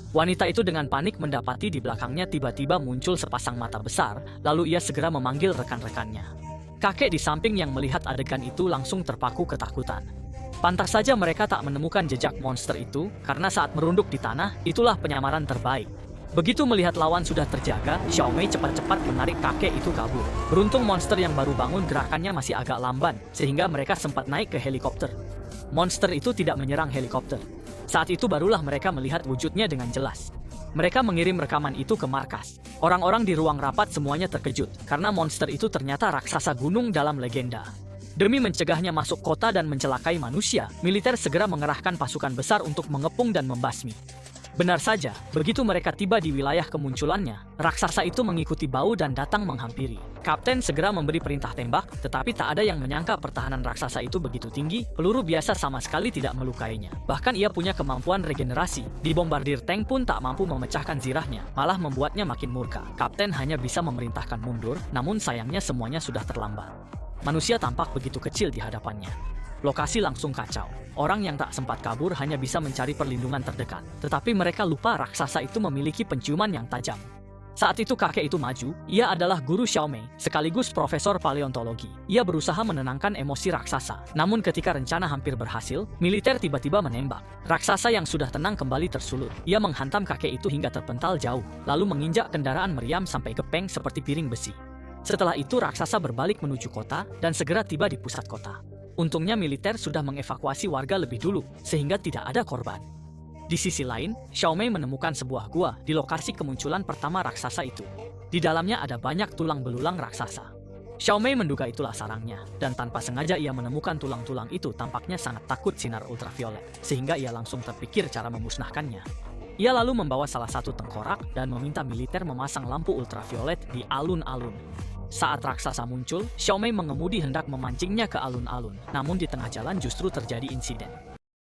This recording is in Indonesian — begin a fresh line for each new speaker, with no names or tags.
Wanita itu dengan panik mendapati di belakangnya tiba-tiba muncul sepasang mata besar, lalu ia segera memanggil rekan-rekannya. Kakek di samping yang melihat adegan itu langsung terpaku ketakutan. Pantas saja mereka tak menemukan jejak monster itu, karena saat merunduk di tanah, itulah penyamaran terbaik. Begitu melihat lawan sudah terjaga, Xiaomei cepat-cepat menarik kakek itu kabur. Beruntung monster yang baru bangun gerakannya masih agak lamban, sehingga mereka sempat naik ke helikopter. Monster itu tidak menyerang helikopter. Saat itu barulah mereka melihat wujudnya dengan jelas. Mereka mengirim rekaman itu ke markas. Orang-orang di ruang rapat semuanya terkejut, karena monster itu ternyata raksasa gunung dalam legenda. Demi mencegahnya masuk kota dan mencelakai manusia, militer segera mengerahkan pasukan besar untuk mengepung dan membasmi. Benar saja, begitu mereka tiba di wilayah kemunculannya, raksasa itu mengikuti bau dan datang menghampiri. Kapten segera memberi perintah tembak, tetapi tak ada yang menyangka pertahanan raksasa itu begitu tinggi, peluru biasa sama sekali tidak melukainya. Bahkan ia punya kemampuan regenerasi, dibombardir tank pun tak mampu memecahkan zirahnya, malah membuatnya makin murka. Kapten hanya bisa memerintahkan mundur, namun sayangnya semuanya sudah terlambat. Manusia tampak begitu kecil di hadapannya. Lokasi langsung kacau. Orang yang tak sempat kabur hanya bisa mencari perlindungan terdekat. Tetapi mereka lupa raksasa itu memiliki penciuman yang tajam. Saat itu kakek itu maju. Ia adalah guru Xiaomei, sekaligus profesor paleontologi. Ia berusaha menenangkan emosi raksasa. Namun ketika rencana hampir berhasil, militer tiba-tiba menembak. Raksasa yang sudah tenang kembali tersulut. Ia menghantam kakek itu hingga terpental jauh, lalu menginjak kendaraan meriam sampai gepeng seperti piring besi. Setelah itu raksasa berbalik menuju kota dan segera tiba di pusat kota. Untungnya militer sudah mengevakuasi warga lebih dulu, sehingga tidak ada korban. Di sisi lain, Xiaomei menemukan sebuah gua di lokasi kemunculan pertama raksasa itu. Di dalamnya ada banyak tulang belulang raksasa. Xiaomei menduga itulah sarangnya, dan tanpa sengaja ia menemukan tulang-tulang itu tampaknya sangat takut sinar ultraviolet, sehingga ia langsung terpikir cara memusnahkannya. Ia lalu membawa salah satu tengkorak dan meminta militer memasang lampu ultraviolet di alun-alun. Saat raksasa muncul, Xiaomei mengemudi hendak memancingnya ke alun-alun. Namun di tengah jalan justru terjadi insiden.